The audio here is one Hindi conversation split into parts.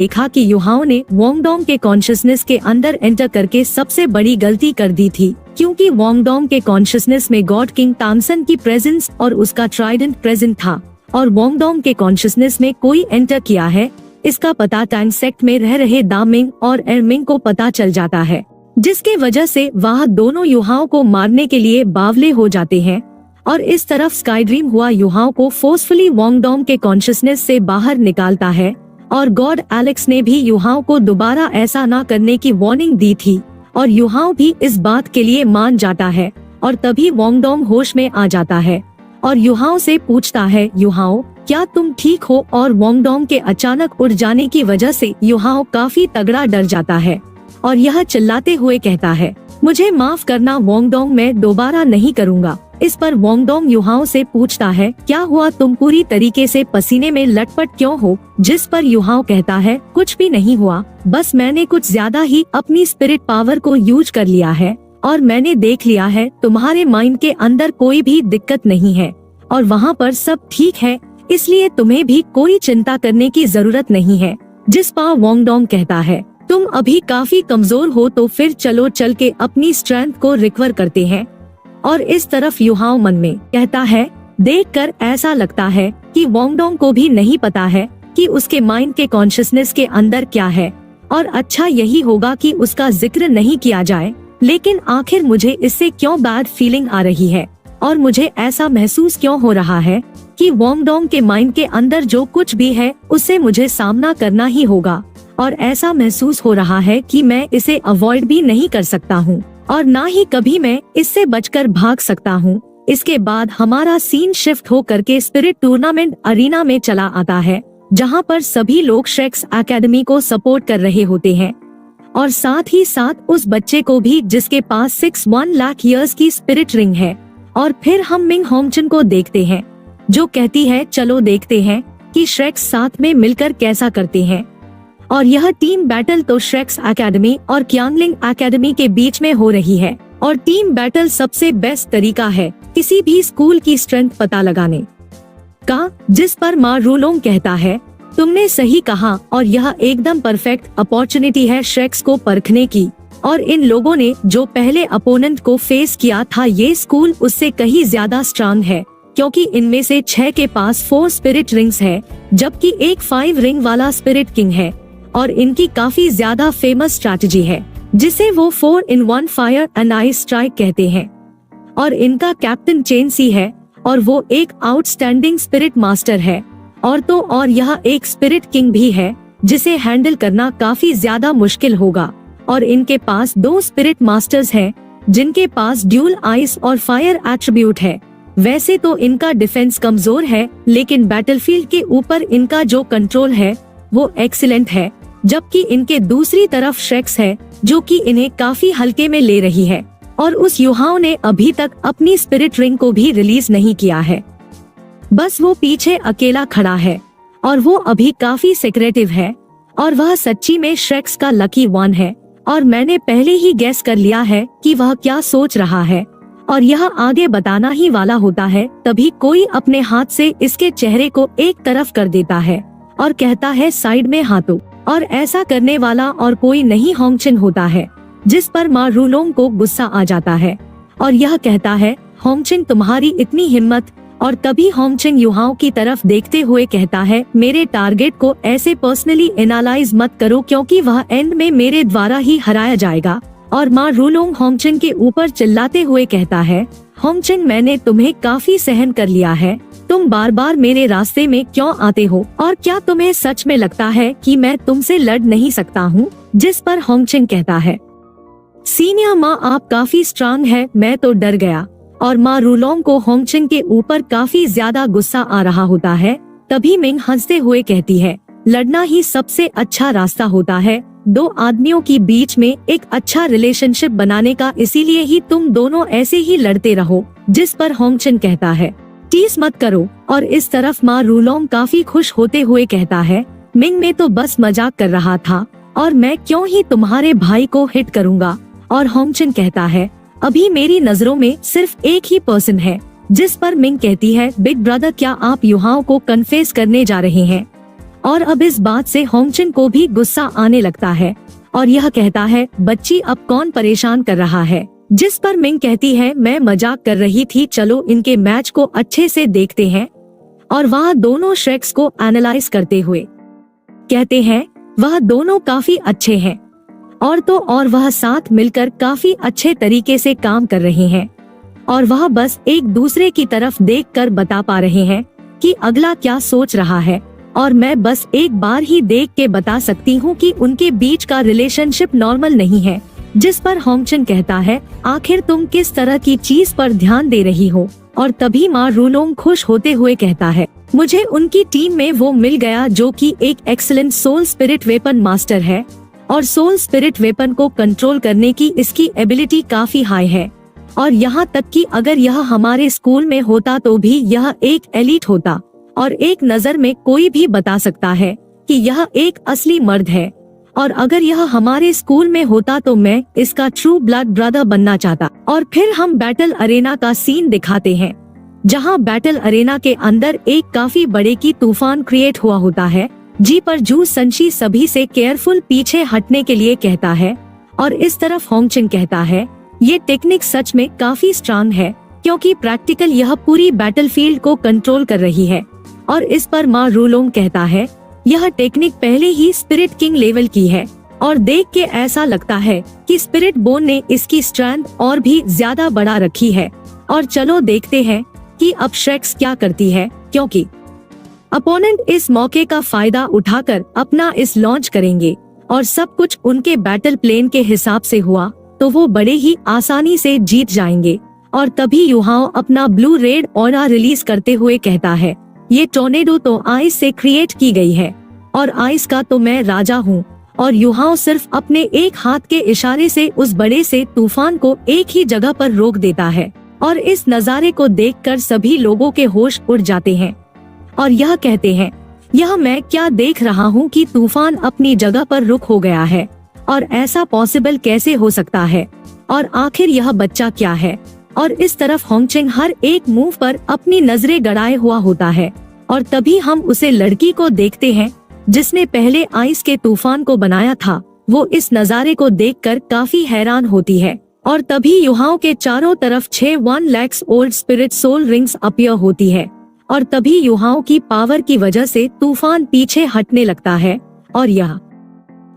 देखा कि युहाओं ने वोंगडोंग के कॉन्शियसनेस के अंदर एंटर करके सबसे बड़ी गलती कर दी थी, क्योंकि वोंगडोंग के कॉन्शियसनेस में गॉड किंग तामसन की प्रेजेंस और उसका ट्राइडेंट प्रेजेंट था, और वोंगडोंग के कॉन्शियसनेस में कोई एंटर किया है इसका पता टैंग सेक्ट में रह रहे दामिंग और एरमिंग को पता चल जाता है, जिसके वजह से वह दोनों युहाओं को मारने के लिए बावले हो जाते हैं। और इस तरफ स्काई ड्रीम हुआ युहाओं को फोर्सफुली वोंगडोंग के कॉन्शियसनेस से बाहर निकालता है, और गॉड एलेक्स ने भी युहाओं को दोबारा ऐसा ना करने की वार्निंग दी थी, और युहाओं भी इस बात के लिए मान जाता है। और तभी वोंगडोंग होश में आ जाता है और युहाओं से पूछता है, युहाओं क्या तुम ठीक हो? और वोंगडोंग के अचानक उड़ जाने की वजह से युहाओं काफी तगड़ा डर जाता है और यह चिल्लाते हुए कहता है, मुझे माफ करना वोंगडोंग, मैं दोबारा नहीं करूँगा। इस पर वोंगडोंग युहाओं से पूछता है, क्या हुआ, तुम पूरी तरीके से पसीने में लटपट क्यों हो? जिस पर युहाओं कहता है, कुछ भी नहीं हुआ, बस मैंने कुछ ज्यादा ही अपनी स्पिरिट पावर को यूज कर लिया है और मैंने देख लिया है तुम्हारे माइंड के अंदर कोई भी दिक्कत नहीं है और वहाँ पर सब ठीक है, इसलिए तुम्हें भी कोई चिंता करने की जरूरत नहीं है। जिस पर वोंगडोंग कहता है, तुम अभी काफी कमजोर हो तो फिर चलो चल के अपनी स्ट्रेंथ को रिकवर करते हैं। और इस तरफ युहाओं मन में कहता है, देखकर ऐसा लगता है कि वोंगडोंग को भी नहीं पता है कि उसके माइंड के कॉन्शियसनेस के अंदर क्या है, और अच्छा यही होगा कि उसका जिक्र नहीं किया जाए, लेकिन आखिर मुझे इससे क्यों बैड फीलिंग आ रही है और मुझे ऐसा महसूस क्यों हो रहा है कि वोंगडोंग के माइंड के अंदर जो कुछ भी है उससे मुझे सामना करना ही होगा, और ऐसा महसूस हो रहा है कि मैं इसे अवॉइड भी नहीं कर सकता हूँ और ना ही कभी मैं इससे बचकर भाग सकता हूँ। इसके बाद हमारा सीन शिफ्ट हो करके स्पिरिट टूर्नामेंट अरीना में चला आता है, जहाँ पर सभी लोग श्रेक्स एकेडमी को सपोर्ट कर रहे होते हैं, और साथ ही साथ उस बच्चे को भी जिसके पास 1 लाख ईयर्स की स्पिरिट रिंग है। और फिर हम मिंग होंगचन को देखते हैं, जो कहती है, चलो देखते हैं कि श्रेक्स साथ में मिलकर कैसा करते हैं। और यह टीम बैटल तो श्रेक्स एकेडमी और क्यांगलिंग एकेडमी के बीच में हो रही है, और टीम बैटल सबसे बेस्ट तरीका है किसी भी स्कूल की स्ट्रेंथ पता लगाने का। जिस पर मा रूलोंग कहता है, तुमने सही कहा और यह एकदम परफेक्ट अपॉर्चुनिटी है श्रेक्स को परखने की, और इन लोगों ने जो पहले अपोनेंट को फेस किया था ये स्कूल उससे कहीं ज्यादा स्ट्रांग है, क्योंकि इनमें से 6 के पास 4 स्पिरिट रिंग्स है, जबकि एक 5 रिंग वाला स्पिरिट किंग है, और इनकी काफी ज्यादा फेमस स्ट्रैटेजी है जिसे वो 4 in 1 fire and ice strike कहते हैं। और इनका कैप्टन चेन सी है और वो एक आउटस्टैंडिंग स्पिरिट मास्टर है, और तो और यह एक स्पिरिट किंग भी है जिसे हैंडल करना काफी ज्यादा मुश्किल होगा। और इनके पास 2 स्पिरिट मास्टर्स हैं जिनके पास ड्यूल आइस और फायर एट्रीब्यूट है। वैसे तो इनका डिफेंस कमजोर है, लेकिन बैटलफील्ड के ऊपर इनका जो कंट्रोल है वो एक्सीलेंट है, जबकि इनके दूसरी तरफ श्रेक्स है जो कि इन्हें काफी हल्के में ले रही है, और उस युहाओं ने अभी तक अपनी स्पिरिट रिंग को भी रिलीज नहीं किया है। बस वो पीछे अकेला खड़ा है और वो अभी काफी सिक्रेटिव है, और वह सच्ची में श्रेक्स का लकी वन है, और मैंने पहले ही गेस कर लिया है कि वह क्या सोच रहा है, और यह आगे बताना ही वाला होता है। तभी कोई अपने हाथ से इसके चेहरे को एक तरफ कर देता है और कहता है, साइड में हाथों, और ऐसा करने वाला और कोई नहीं होंगचन होता है। जिस पर मा रूलोंग को गुस्सा आ जाता है और यह कहता है, होंगचन तुम्हारी इतनी हिम्मत। और तभी होंगचन युहाओं की तरफ देखते हुए कहता है, मेरे टारगेट को ऐसे पर्सनली एनालाइज मत करो, क्योंकि वह एंड में मेरे द्वारा ही हराया जाएगा। और मा रूलोंग होंगचन के ऊपर चिल्लाते हुए कहता है, होंगचन मैंने तुम्हें काफी सहन कर लिया है, तुम बार बार मेरे रास्ते में क्यों आते हो, और क्या तुम्हें सच में लगता है कि मैं तुमसे लड़ नहीं सकता हूँ? जिस पर होंगचन कहता है, सीनियर माँ आप काफी स्ट्रांग है, मैं तो डर गया। और मा रूलोंग को होंगचन के ऊपर काफी ज्यादा गुस्सा आ रहा होता है। तभी मिंग हंसते हुए कहती है, लड़ना ही सबसे अच्छा रास्ता होता है 2 आदमियों के बीच में एक अच्छा रिलेशनशिप बनाने का, इसीलिए ही तुम दोनों ऐसे ही लड़ते रहो। जिस पर होंगचन कहता है, टीस मत करो। और इस तरफ मा रूलोंग काफी खुश होते हुए कहता है, मिंग में तो बस मजाक कर रहा था, और मैं क्यों ही तुम्हारे भाई को हिट करूँगा। और होंगचन कहता है, अभी मेरी नजरों में सिर्फ एक ही पर्सन है। जिस पर मिंग कहती है, बिग ब्रदर क्या आप युहाओं को कन्फेस करने जा रहे हैं? और अब इस बात से होंगचिन को भी गुस्सा आने लगता है और यह कहता है, बच्ची अब कौन परेशान कर रहा है। जिस पर मिंग कहती है, मैं मजाक कर रही थी, चलो इनके मैच को अच्छे से देखते हैं। और वह दोनों श्रेक्स को एनालाइज करते हुए कहते हैं, वह दोनों काफी अच्छे हैं और तो और वह साथ मिलकर काफी अच्छे तरीके से काम कर रहे हैं और वह बस एक दूसरे की तरफ देखकर बता पा रहे हैं कि अगला क्या सोच रहा है और मैं बस एक बार ही देख के बता सकती हूँ कि उनके बीच का रिलेशनशिप नॉर्मल नहीं है। जिस पर होंगचिन कहता है, आखिर तुम किस तरह की चीज पर ध्यान दे रही हो। और तभी मा रूलोंग खुश होते हुए कहता है, मुझे उनकी टीम में वो मिल गया जो कि एक excellent soul spirit weapon master है और सोल स्पिरिट वेपन को कंट्रोल करने की इसकी एबिलिटी काफी हाई है और यहाँ तक कि अगर यह हमारे स्कूल में होता तो भी यह एक एलीट होता और एक नजर में कोई भी बता सकता है कि यह एक असली मर्द है और अगर यह हमारे स्कूल में होता तो मैं इसका ट्रू ब्लड ब्रदर बनना चाहता। और फिर हम बैटल अरेना का सीन दिखाते हैं जहां बैटल अरेना के अंदर एक काफी बड़े की तूफान क्रिएट हुआ होता है। जी पर जू संशी सभी से केयरफुल पीछे हटने के लिए कहता है और इस तरफ होंगचिन कहता है, ये टेक्निक सच में काफी स्ट्रांग है क्योंकि प्रैक्टिकल यह पूरी बैटलफील्ड को कंट्रोल कर रही है। और इस पर मा रूलोंग कहता है, यह टेक्निक पहले ही स्पिरिट किंग लेवल की है और देख के ऐसा लगता है कि स्पिरिट बोन ने इसकी स्ट्रेंथ और भी ज्यादा बढ़ा रखी है। और चलो देखते हैं कि अब श्रेक्स क्या करती है, क्योंकि अपोनेंट इस मौके का फायदा उठाकर अपना इस लॉन्च करेंगे और सब कुछ उनके बैटल प्लेन के हिसाब से हुआ तो वो बड़े ही आसानी से जीत जाएंगे। और तभी युहाओ अपना ब्लू रेड ऑरा रिलीज करते हुए कहता है, ये टोर्नेडो तो आइस से क्रिएट की गई है और आइस का तो मैं राजा हूँ। और युहाओ सिर्फ अपने एक हाथ के इशारे से उस बड़े से तूफान को एक ही जगह पर रोक देता है और इस नजारे को देखकर सभी लोगों के होश उड़ जाते हैं और यह कहते हैं, यह मैं क्या देख रहा हूँ कि तूफान अपनी जगह पर रुक हो गया है और ऐसा पॉसिबल कैसे हो सकता है और आखिर यह बच्चा क्या है। और इस तरफ होंगचिन हर एक मूव पर अपनी नजरें गड़ाए हुआ होता है और तभी हम उसे लड़की को देखते हैं जिसने पहले आइस के तूफान को बनाया था। वो इस नजारे को देखकर काफी हैरान होती है और तभी युहाओं के चारों तरफ 6 1 lakhs old spirit soul rings appear होती है और तभी युहाओं की पावर की वजह से तूफान पीछे हटने लगता है और यह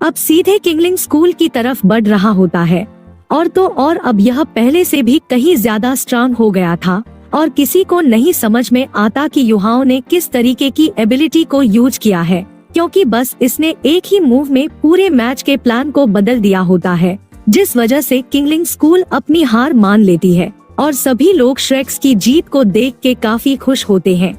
अब सीधे किंगलिंग स्कूल की तरफ बढ़ रहा होता है। और तो और अब यह पहले से भी कहीं ज्यादा स्ट्रांग हो गया था और किसी को नहीं समझ में आता कि युहाओं ने किस तरीके की एबिलिटी को यूज किया है, क्योंकि बस इसने एक ही मूव में पूरे मैच के प्लान को बदल दिया होता है, जिस वजह से किंगलिंग स्कूल अपनी हार मान लेती है और सभी लोग श्रेक्स की जीत को देख के काफी खुश होते हैं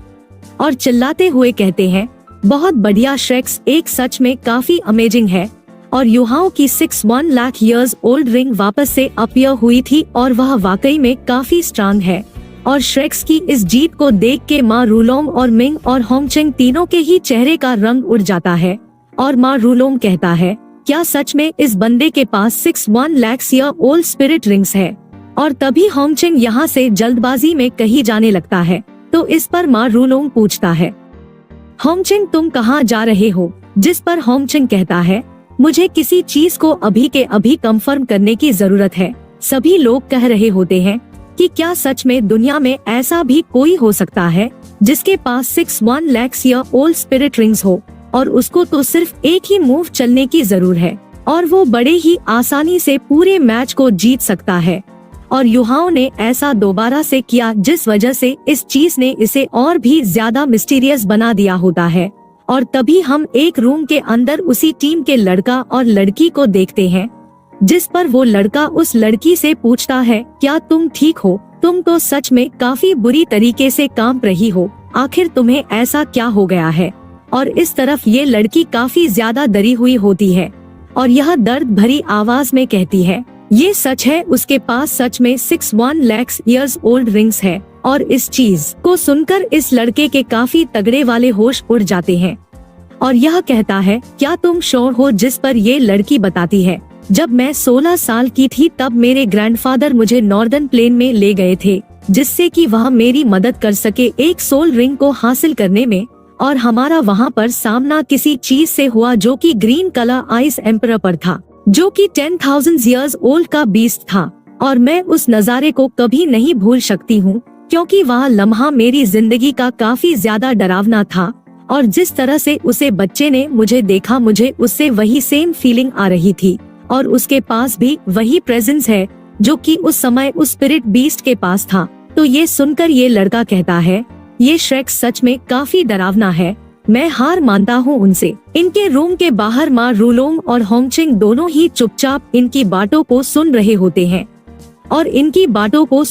और चिल्लाते हुए कहते हैं, बहुत बढ़िया श्रेक्स, एक सच में काफी अमेजिंग है। और युहाओं की 6 1 लाख ईयर्स ओल्ड रिंग वापस से अपीयर हुई थी और वह वाकई में काफी स्ट्रांग है। और श्रेक्स की इस जीत को देख के मा रूलोंग और मिंग और होंगचिन तीनों के ही चेहरे का रंग उड़ जाता है और मा रूलोंग कहता है, क्या सच में इस बंदे के पास 6 1 lakhs year old spirit rings है। और तभी होंगचिन यहाँ से जल्दबाजी में कहीं जाने लगता है तो इस पर मा रूलोंग पूछता है, होंगचिन तुम कहाँ जा रहे हो। जिस पर होंगचिन कहता है, मुझे किसी चीज को अभी के अभी कंफर्म करने की जरूरत है। सभी लोग कह रहे होते हैं कि क्या सच में दुनिया में ऐसा भी कोई हो सकता है जिसके पास 6 1 lakhs year old spirit rings हो और उसको तो सिर्फ एक ही मूव चलने की जरूरत है और वो बड़े ही आसानी से पूरे मैच को जीत सकता है। और युहाओं ने ऐसा दोबारा से किया जिस वजह से इस चीज ने इसे और भी ज्यादा मिस्टीरियस बना दिया होता है। और तभी हम एक रूम के अंदर उसी टीम के लड़का और लड़की को देखते हैं जिस पर वो लड़का उस लड़की से पूछता है, क्या तुम ठीक हो, तुम तो सच में काफी बुरी तरीके से कांप रही हो, आखिर तुम्हें ऐसा क्या हो गया है। और इस तरफ ये लड़की काफी ज्यादा डरी हुई होती है और यह दर्द भरी आवाज में कहती है, ये सच है, उसके पास सच में 6 1 lakhs ईयर्स ओल्ड रिंग्स है। और इस चीज को सुनकर इस लड़के के काफी तगड़े वाले होश उड़ जाते हैं और यह कहता है, क्या तुम श्योर हो। जिस पर ये लड़की बताती है, जब मैं 16 साल की थी तब मेरे ग्रैंडफादर मुझे नॉर्दर्न प्लेन में ले गए थे जिससे कि वह मेरी मदद कर सके एक सोल रिंग को हासिल करने में। और हमारा वहाँ पर सामना किसी चीज से हुआ जो कि ग्रीन कलर आइस एम्परर पर था, जो कि 10,000 years ओल्ड का बीस्ट था। और मैं उस नज़ारे को कभी नहीं भूल सकती हूँ, क्योंकि वह लम्हा मेरी जिंदगी का काफी ज्यादा डरावना था। और जिस तरह से उसे बच्चे ने मुझे देखा, मुझे उससे वही सेम फीलिंग आ रही थी। और उसके पास भी वही प्रेजेंस है जो कि उस समय उस स्पिरिट बीस्ट के पास था। तो ये सुनकर ये लड़का कहता है, ये श्रेक सच में काफी डरावना है, मैं हार मानता हूँ उनसे। इनके रूम के बाहर माँ रूलोंग और होंगचिंग दोनों ही चुपचाप इनकी बातों को सुन रहे होते हैं और इनकी बातों को